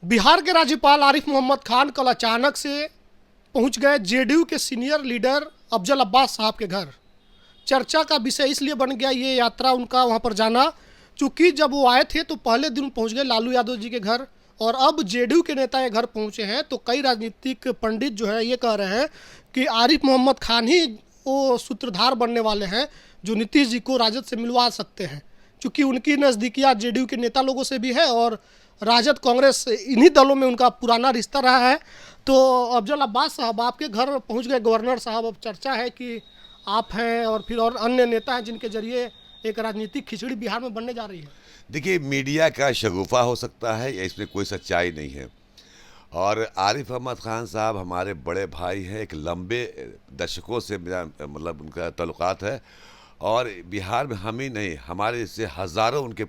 बिहार के राज्यपाल आरिफ मोहम्मद खान कल अचानक से पहुंच गए जेडीयू के सीनियर लीडर अफजल अब्बास साहब के घर। चर्चा का विषय इसलिए बन गया ये यात्रा, उनका वहां पर जाना, चूँकि जब वो आए थे तो पहले दिन पहुंच गए लालू यादव जी के घर, और अब जेडीयू के नेता ये घर पहुंचे हैं। तो कई राजनीतिक पंडित जो है ये कह रहे हैं कि आरिफ मोहम्मद खान ही वो सूत्रधार बनने वाले हैं जो नीतीश जी को राजद से मिलवा सकते हैं, क्योंकि उनकी नज़दीकियाँ जेडीयू के नेता लोगों से भी है और राजद कांग्रेस इन्हीं दलों में उनका पुराना रिश्ता रहा है। तो अफजल अब्बास साहब आपके घर पहुंच गए गवर्नर साहब। अब चर्चा है कि आप हैं और फिर और अन्य नेता हैं जिनके जरिए एक राजनीतिक खिचड़ी बिहार में बनने जा रही है। देखिए, मीडिया का शगुफा हो सकता है या इसमें कोई सच्चाई नहीं है। और आरिफ मोहम्मद खान साहब हमारे बड़े भाई हैं, एक लंबे दशकों से मेरा मतलब उनका ताल्लुकात है। और बिहार में हम ही नहीं, हमारे इससे हज़ारों उनके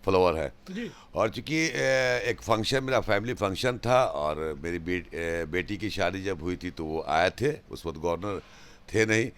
फॉलोअर हैं। और चूँकि एक फंक्शन, मेरा फैमिली फंक्शन था और मेरी बेटी की शादी जब हुई थी तो वो आए थे। उस वक्त गवर्नर थे नहीं,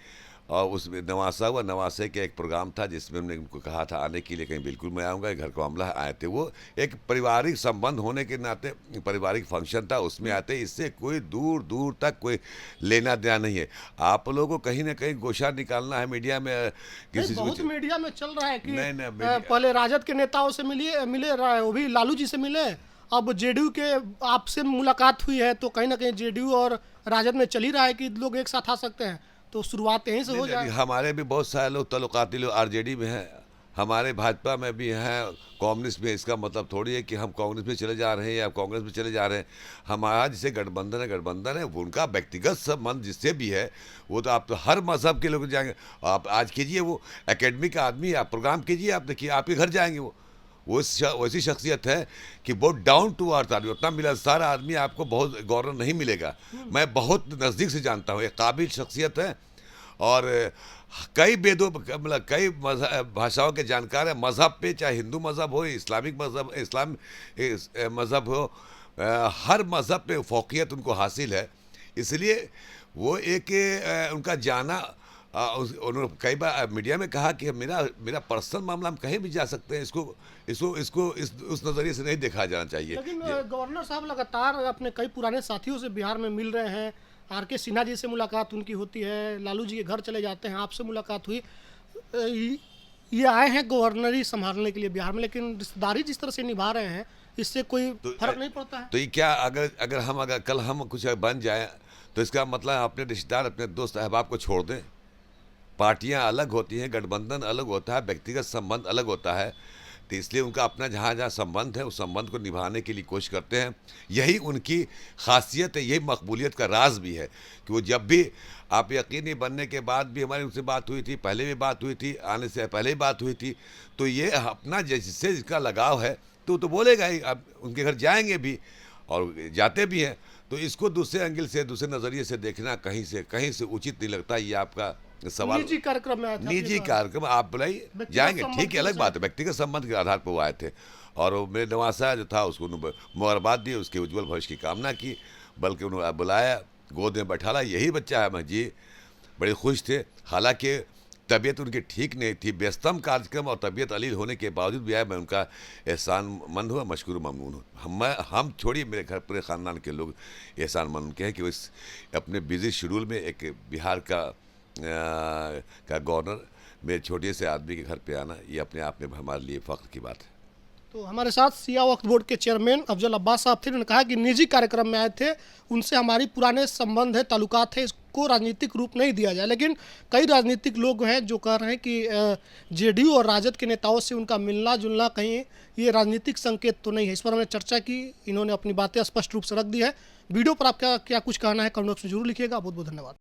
और उसमें नवासा हुआ, नवासे के एक प्रोग्राम था जिसमें हमने उनको कहा था आने के लिए, कहीं बिल्कुल मैं आऊँगा, घर का मामला आए थे। वो एक पारिवारिक संबंध होने के नाते पारिवारिक फंक्शन था, उसमें आते। इससे कोई दूर दूर तक कोई लेना देना नहीं है। आप लोगों को कहीं ना कहीं गोशा निकालना है मीडिया में किसी से। बहुत मीडिया में चल रहा है कि नहीं, पहले राजद के नेताओं से मिले वो भी लालू जी से मिले, अब जेडीयू के आपसे मुलाकात हुई है, तो कहीं ना कहीं जेडीयू और राजद में चल ही रहा है कि लोग एक साथ आ सकते हैं, तो शुरुआत यहीं से हो जाए। हमारे भी बहुत सारे लोग तल्लुकाती लोग आरजेडी में हैं, हमारे भाजपा में भी हैं, कांग्रेस में। इसका मतलब थोड़ी है कि हम कांग्रेस में चले जा रहे हैं या कांग्रेस में चले जा रहे हैं। हमारा जिसे गठबंधन है उनका व्यक्तिगत संबंध जिससे भी है, वो तो आप तो हर मजहब के लोग जाएंगे। आप आज कीजिए, वो एकेडमिक आदमी, आप प्रोग्राम कीजिए, आप देखिए आपके घर जाएंगे। वो वैसी शख्सियत है कि बहुत डाउन टू अर्थ आदमी, उतना मिलनसार आदमी आपको बहुत गवर्नर नहीं मिलेगा। मैं बहुत नज़दीक से जानता हूँ, एक काबिल शख्सियत है और कई वेदों मतलब कई भाषाओं के जानकार है। मज़हब पे, चाहे हिंदू मज़हब हो, इस्लामिक मज़हब, इस्लाम मज़हब हो, हर मज़हब पे फ़ौक़ियत उनको हासिल है। इसलिए वो एक उनका जाना, उन्होंने कई बार मीडिया में कहा कि मेरा पर्सनल मामला, हम कहीं भी जा सकते हैं, इसको उस नज़रिए से नहीं देखा जाना चाहिए। लेकिन गवर्नर साहब लगातार अपने कई पुराने साथियों से बिहार में मिल रहे हैं। आर.के. सिन्हा जी से मुलाकात उनकी होती है, लालू जी के घर चले जाते हैं, आपसे मुलाकात हुई। ये आए हैं गवर्नरी संभालने के लिए बिहार में, लेकिन रिश्तेदारी जिस तरह से निभा रहे हैं इससे कोई फर्क नहीं पड़ता है। तो ये क्या, अगर कल हम कुछ बन जाए तो इसका मतलब अपने रिश्तेदार, अपने दोस्त अहबाब को छोड़ दें? पार्टियां अलग होती हैं, गठबंधन अलग होता है, व्यक्तिगत संबंध अलग होता है। तो इसलिए उनका अपना जहाँ जहाँ संबंध है उस संबंध को निभाने के लिए कोशिश करते हैं। यही उनकी खासियत है, यही मकबूलियत का राज भी है कि वो जब भी, आप यकीनी बनने के बाद भी हमारी उनसे बात हुई थी, पहले भी बात हुई थी, आने से पहले भी बात हुई थी, तो ये अपना जिससे जिसका लगाव है तो बोलेगा ही। अब उनके घर जाएंगे भी और जाते भी हैं, तो इसको दूसरे एंगल से, दूसरे नज़रिए से देखना कहीं से उचित नहीं लगता। ये आपका सवाल निजी कार्यक्रम में आया था, निजी कार्यक्रम आप बुलाइए, जाएंगे, ठीक है, अलग बात है। व्यक्तिगत संबंध के आधार पर वो आए थे और वो मेरे नवासा जो था उसको मुबारकबाद दी, उसके उज्जवल भविष्य की कामना की, बल्कि उन्होंने बुलाया, गोद में बैठाला, यही बच्चा है मैं जी। बड़े खुश थे। हालांकि तबीयत उनकी ठीक नहीं थी, व्यस्तम कार्यक्रम और तबीयत अलील होने के बावजूद भी आया। मैं उनका एहसानमंद हुआ, मशकूर ममनून हूँ। हम छोड़िए, मेरे घर पूरे ख़ानदान के लोग एहसानमंद के हैं कि वो इस अपने बिजी शेड्यूल में एक बिहार का गवर्नर मेरे छोटे से आदमी के घर पे आना, ये अपने आप में हमारे लिए फ़ख्र की बात है। तो हमारे साथ सिया वक्फ बोर्ड के चेयरमैन अफजल अब्बास साहब थे। उन्होंने कहा कि निजी कार्यक्रम में आए थे, उनसे हमारी पुराने संबंध है, ताल्लुकात है, इसको राजनीतिक रूप नहीं दिया जाए। लेकिन कई राजनीतिक लोग हैं जो कह रहे हैं कि जेडीयू और राजद के नेताओं से उनका मिलना जुलना कहीं ये राजनीतिक संकेत तो नहीं है। इस पर हमने चर्चा की, इन्होंने अपनी बातें स्पष्ट रूप से रख दी है। वीडियो पर आपका क्या कुछ कहना है कमेंट बॉक्स में जरूर लिखिएगा। बहुत बहुत धन्यवाद।